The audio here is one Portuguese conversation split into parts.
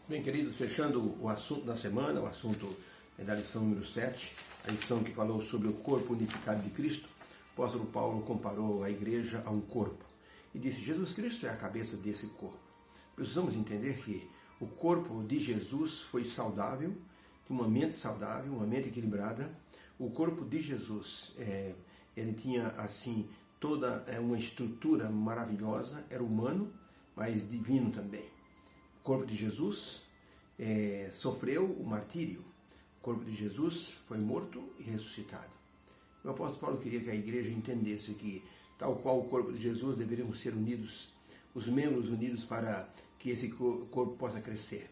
Bem, queridos, fechando o assunto da semana, o assunto da lição número 7, a lição que falou sobre o corpo unificado de Cristo, o apóstolo Paulo comparou a igreja a um corpo e disse: Jesus Cristo é a cabeça desse corpo. Precisamos entender que o corpo de Jesus foi saudável, tinha uma mente saudável, uma mente equilibrada. O corpo de Jesus, ele tinha assim toda uma estrutura maravilhosa, era humano, mas divino também. O corpo de Jesus sofreu o martírio. O corpo de Jesus foi morto e ressuscitado. O apóstolo Paulo queria que a igreja entendesse que, tal qual o corpo de Jesus, deveríamos ser unidos, os membros unidos para que esse corpo possa crescer.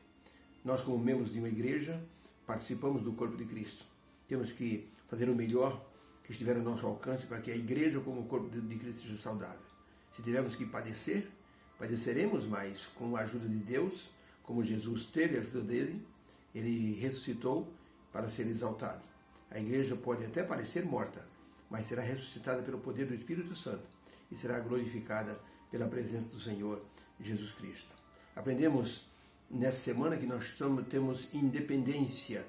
Nós, como membros de uma igreja, participamos do corpo de Cristo. Temos que fazer o melhor que estiver ao nosso alcance para que a igreja, como o corpo de Cristo, seja saudável. Se tivermos que padecer, padeceremos, mas com a ajuda de Deus, como Jesus teve a ajuda dele, ele ressuscitou para ser exaltado. A igreja pode até parecer morta, mas será ressuscitada pelo poder do Espírito Santo e será glorificada pela presença do Senhor Jesus Cristo. Aprendemos nessa semana que nós temos independência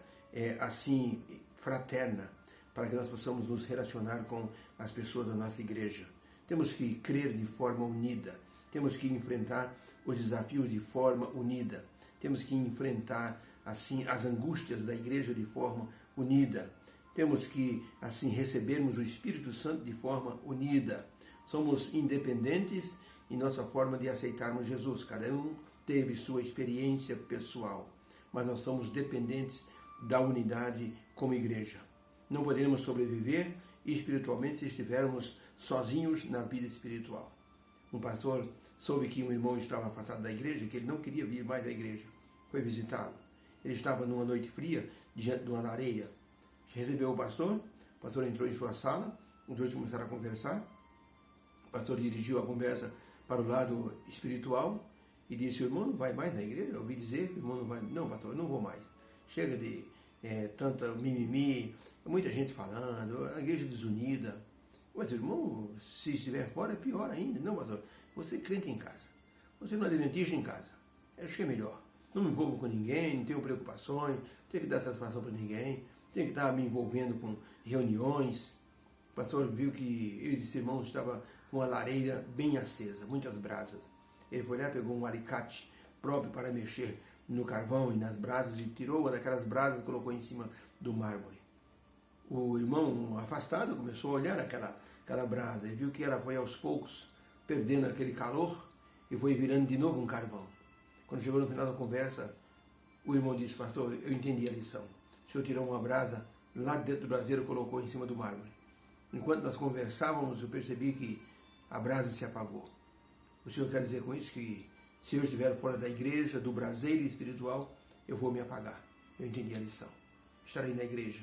assim fraterna, para que nós possamos nos relacionar com as pessoas da nossa igreja. Temos que crer de forma unida. Temos que enfrentar os desafios de forma unida. Temos que enfrentar, assim, as angústias da igreja de forma unida. Temos que, assim, recebermos o Espírito Santo de forma unida. Somos independentes em nossa forma de aceitarmos Jesus. Cada um teve sua experiência pessoal, mas nós somos dependentes da unidade como igreja. Não poderemos sobreviver espiritualmente se estivermos sozinhos na vida espiritual. Um pastor soube que um irmão estava afastado da igreja, que ele não queria vir mais à igreja. Foi visitá-lo. Ele estava numa noite fria, diante de uma lareira. Recebeu o pastor entrou em sua sala, os dois começaram a conversar. O pastor dirigiu a conversa para o lado espiritual e disse: o irmão não vai mais na igreja? Eu ouvi dizer que o irmão não vai. Não, pastor, eu não vou mais. Chega de tanta mimimi, muita gente falando, a igreja desunida. Mas, irmão, se estiver fora é pior ainda. Não, pastor, você é crente em casa. Você não é adventista em casa. Acho que é melhor. Não me envolvo com ninguém, não tenho preocupações, não tenho que dar satisfação para ninguém, tenho que estar me envolvendo com reuniões. O pastor viu que ele e esse irmão estava com a lareira bem acesa, muitas brasas. Ele foi lá, pegou um alicate próprio para mexer no carvão e nas brasas e tirou uma daquelas brasas e colocou em cima do mármore. O irmão, afastado, começou a olhar aquela brasa e viu que ela foi aos poucos perdendo aquele calor e foi virando de novo um carvão. Quando chegou no final da conversa, o irmão disse: pastor, eu entendi a lição. O senhor tirou uma brasa lá dentro do braseiro e colocou em cima do mármore. Enquanto nós conversávamos, eu percebi que a brasa se apagou. O senhor quer dizer com isso que, se eu estiver fora da igreja, do braseiro espiritual, eu vou me apagar. Eu entendi a lição. Estarei na igreja.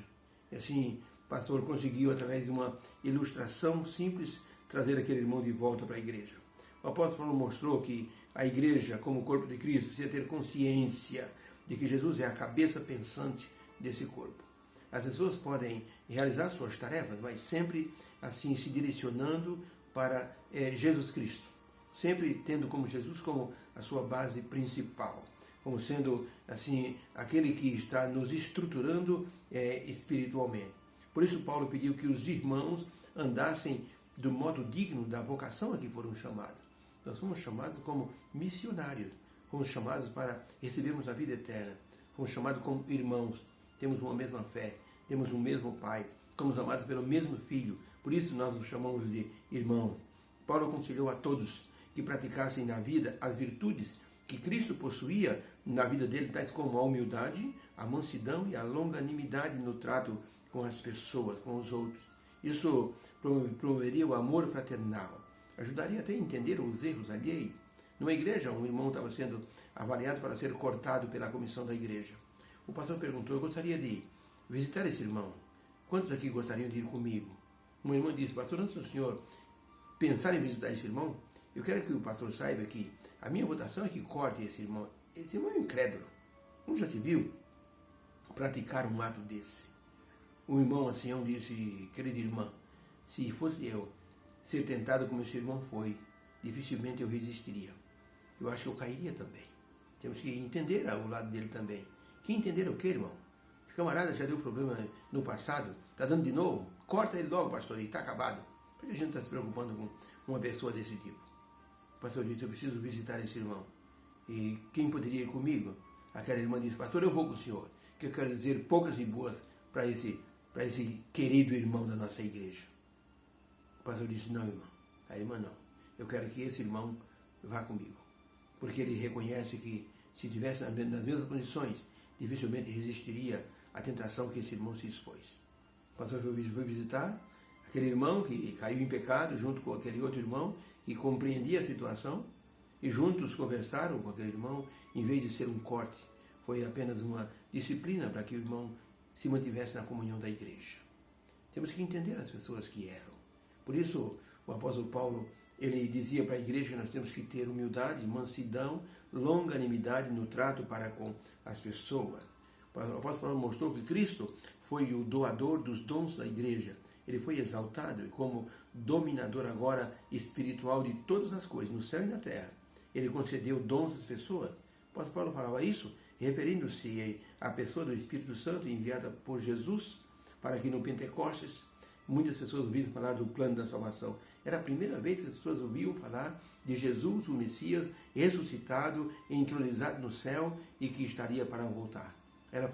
E assim, o pastor conseguiu, através de uma ilustração simples, trazer aquele irmão de volta para a igreja. O apóstolo Paulo mostrou que a igreja, como o corpo de Cristo, precisa ter consciência de que Jesus é a cabeça pensante desse corpo. As pessoas podem realizar suas tarefas, mas sempre assim se direcionando para Jesus Cristo. Sempre tendo como Jesus como a sua base principal, como sendo assim aquele que está nos estruturando espiritualmente. Por isso Paulo pediu que os irmãos andassem do modo digno da vocação a que foram chamados. Nós fomos chamados como missionários, fomos chamados para recebermos a vida eterna, fomos chamados como irmãos, temos uma mesma fé, temos um mesmo Pai, somos amados pelo mesmo Filho, por isso nós nos chamamos de irmãos. Paulo aconselhou a todos que praticassem na vida as virtudes que Cristo possuía na vida dele, tais como a humildade, a mansidão e a longanimidade no trato com as pessoas, com os outros. Isso promoveria o amor fraternal, ajudaria até a entender os erros alheios. Numa igreja, um irmão estava sendo avaliado para ser cortado pela comissão da igreja. O pastor perguntou: eu gostaria de visitar esse irmão. Quantos aqui gostariam de ir comigo? Um irmão disse: pastor, antes do senhor pensar em visitar esse irmão, eu quero que o pastor saiba que a minha votação é que corte esse irmão. Esse irmão é incrédulo. Não já se viu praticar um ato desse? O irmão ancião disse: querida irmã, se fosse eu ser tentado como esse irmão foi, dificilmente eu resistiria. Eu acho que eu cairia também. Temos que entender o lado dele também. Que entender o quê, irmão? Esse camarada já deu problema no passado, está dando de novo? Corta ele logo, pastor, e está acabado. Por que a gente está se preocupando com uma pessoa desse tipo? O pastor disse, eu preciso visitar esse irmão. E quem poderia ir comigo? Aquela irmã disse, pastor, eu vou com o senhor, que eu quero dizer poucas e boas para esse querido irmão da nossa igreja. O pastor disse, não, irmão, a irmã não. Eu quero que esse irmão vá comigo. Porque ele reconhece que se estivesse nas mesmas condições, dificilmente resistiria à tentação que esse irmão se expôs. O pastor foi visitar aquele irmão que caiu em pecado junto com aquele outro irmão que compreendia a situação e juntos conversaram com aquele irmão. Em vez de ser um corte, foi apenas uma disciplina para que o irmão se mantivesse na comunhão da igreja. Temos que entender as pessoas que erram. Por isso, o apóstolo Paulo, ele dizia para a igreja que nós temos que ter humildade, mansidão, longanimidade no trato para com as pessoas. O apóstolo Paulo mostrou que Cristo foi o doador dos dons da igreja. Ele foi exaltado e como dominador agora espiritual de todas as coisas, no céu e na terra. Ele concedeu dons às pessoas. O apóstolo Paulo falava isso, referindo-se à pessoa do Espírito Santo enviada por Jesus, para que no Pentecostes muitas pessoas ouviram falar do plano da salvação. Era a primeira vez que as pessoas ouviam falar de Jesus, o Messias, ressuscitado, entronizado no céu e que estaria para voltar.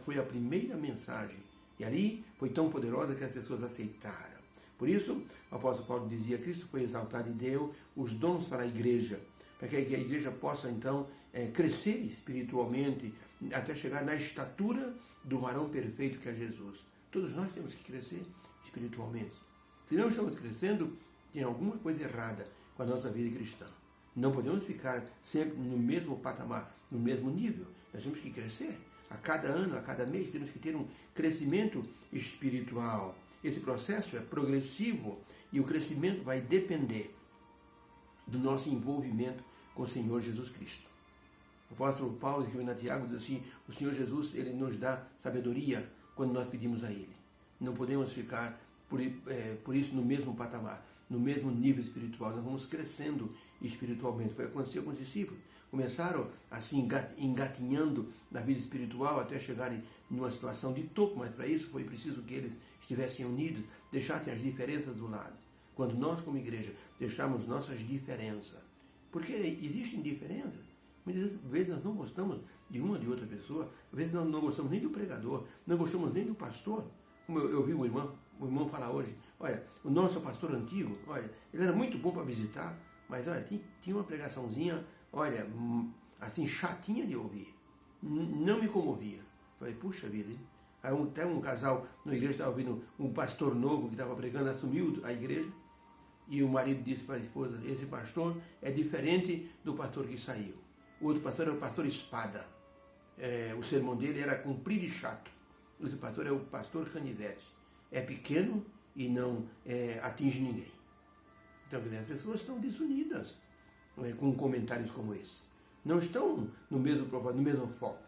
Foi a primeira mensagem. E ali foi tão poderosa que as pessoas aceitaram. Por isso, o apóstolo Paulo dizia, Cristo foi exaltado e deu os dons para a igreja, para que a igreja possa então crescer espiritualmente, até chegar na estatura do varão perfeito que é Jesus. Todos nós temos que crescer espiritualmente. Se não estamos crescendo, tem alguma coisa errada com a nossa vida cristã. Não podemos ficar sempre no mesmo patamar, no mesmo nível. Nós temos que crescer. A cada ano, a cada mês, temos que ter um crescimento espiritual. Esse processo é progressivo e o crescimento vai depender do nosso envolvimento com o Senhor Jesus Cristo. O apóstolo Paulo, escrevendo a Tiago, diz assim, o Senhor Jesus, ele nos dá sabedoria quando nós pedimos a ele. Não podemos ficar, por isso, no mesmo patamar, no mesmo nível espiritual. Nós vamos crescendo espiritualmente. Foi o que aconteceu com os discípulos. Começaram assim engatinhando na vida espiritual até chegarem numa situação de topo, mas para isso foi preciso que eles estivessem unidos, deixassem as diferenças do lado. Quando nós, como igreja, deixamos nossas diferenças, porque existem diferenças, muitas vezes nós não gostamos de uma ou de outra pessoa, às vezes nós não gostamos nem do pregador, não gostamos nem do pastor. Como eu vi o irmão falar hoje, olha, o nosso pastor antigo, olha, ele era muito bom para visitar, mas olha, tinha uma pregaçãozinha, olha, assim, chatinha de ouvir. Não me comovia. Falei, puxa vida, hein? Aí até um casal na igreja estava ouvindo um pastor novo que estava pregando, assumiu a igreja, e o marido disse para a esposa, esse pastor é diferente do pastor que saiu. O outro pastor era o pastor espada. O sermão dele era comprido e chato. Esse pastor é o pastor canivete. É pequeno e não atinge ninguém. Então, as pessoas estão desunidas com comentários como esse. Não estão no mesmo propósito, no mesmo foco.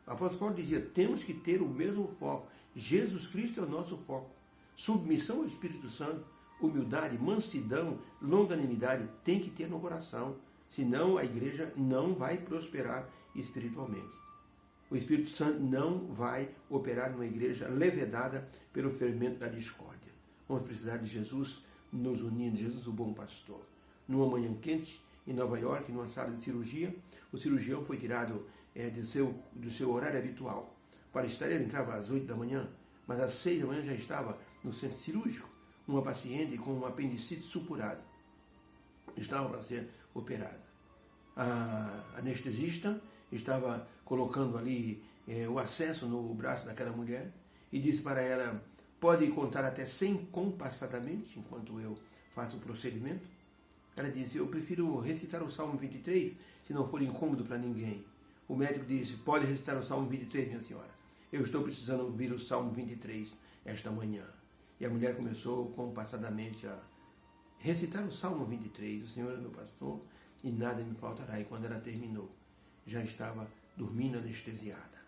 O apóstolo Paulo dizia, temos que ter o mesmo foco. Jesus Cristo é o nosso foco. Submissão ao Espírito Santo, humildade, mansidão, longanimidade tem que ter no coração. Senão a igreja não vai prosperar espiritualmente. O Espírito Santo não vai operar numa igreja levedada pelo fermento da discórdia. Vamos precisar de Jesus nos unindo, Jesus o bom pastor. Numa manhã quente, em Nova York, numa sala de cirurgia, o cirurgião foi tirado do seu horário habitual. Para estar, ele entrava às 8 da manhã, mas às 6 da manhã já estava no centro cirúrgico, uma paciente com um apendicite supurado. Estava para ser operada. A anestesista estava colocando ali o acesso no braço daquela mulher e disse para ela, pode contar até 100 compassadamente, enquanto eu faço o procedimento. Ela disse, eu prefiro recitar o Salmo 23, se não for incômodo para ninguém. O médico disse, pode recitar o Salmo 23, minha senhora. Eu estou precisando ouvir o Salmo 23 esta manhã. E a mulher começou compassadamente a recitar o Salmo 23. O Senhor é meu pastor e nada me faltará. E quando ela terminou, já estava dormindo anestesiada.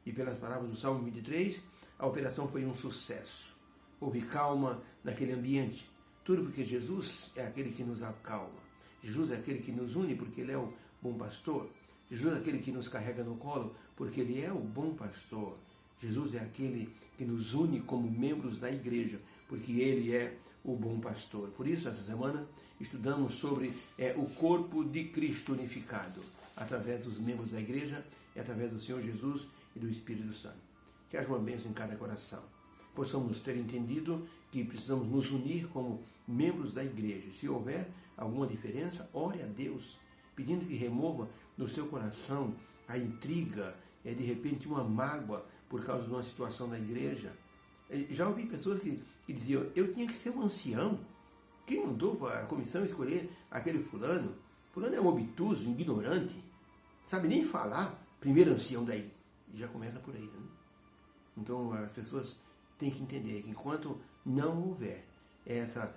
E pelas palavras do Salmo 23, a operação foi um sucesso. Houve calma naquele ambiente. Tudo porque Jesus é aquele que nos acalma. Jesus é aquele que nos une porque Ele é o bom pastor. Jesus é aquele que nos carrega no colo, porque Ele é o bom pastor. Jesus é aquele que nos une como membros da igreja, porque Ele é o bom pastor. Por isso, essa semana, estudamos sobre o corpo de Cristo unificado, através dos membros da igreja e através do Senhor Jesus e do Espírito Santo. Que haja uma bênção em cada coração. Possamos ter entendido que precisamos nos unir como membros da igreja. Se houver alguma diferença, ore a Deus, pedindo que remova do seu coração a intriga, de repente uma mágoa por causa de uma situação da igreja. Já ouvi pessoas que diziam, eu tinha que ser um ancião. Quem mandou para a comissão escolher aquele fulano? Fulano é um obtuso, ignorante, sabe nem falar, primeiro ancião daí. E já começa por aí, né? Então as pessoas têm que entender que enquanto não houver essa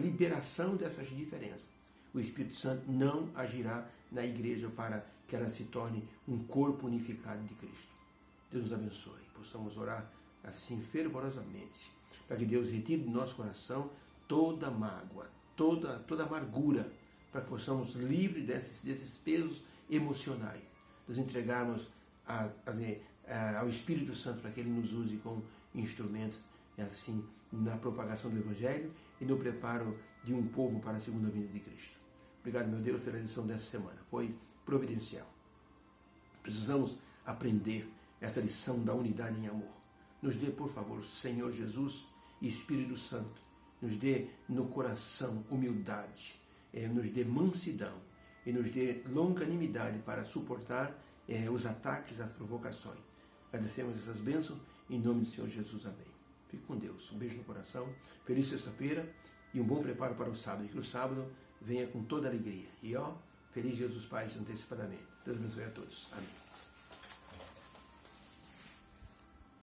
liberação dessas diferenças, o Espírito Santo não agirá na igreja para que ela se torne um corpo unificado de Cristo. Deus nos abençoe. Possamos orar assim fervorosamente, para que Deus retire do nosso coração toda mágoa, toda amargura, para que possamos, livres desses pesos emocionais, nos entregarmos ao Espírito Santo para que Ele nos use como instrumentos, e assim, na propagação do Evangelho e no preparo de um povo para a segunda vinda de Cristo. Obrigado, meu Deus, pela lição dessa semana. Foi providencial. Precisamos aprender essa lição da unidade em amor. Nos dê, por favor, Senhor Jesus e Espírito Santo, nos dê no coração humildade, nos dê mansidão e nos dê longanimidade para suportar os ataques, as provocações. Agradecemos essas bênçãos em nome do Senhor Jesus. Amém. Fique com Deus. Um beijo no coração. Feliz sexta-feira e um bom preparo para o sábado. E que o sábado venha com toda alegria. E feliz Jesus Pai antecipadamente. Deus abençoe a todos. Amém.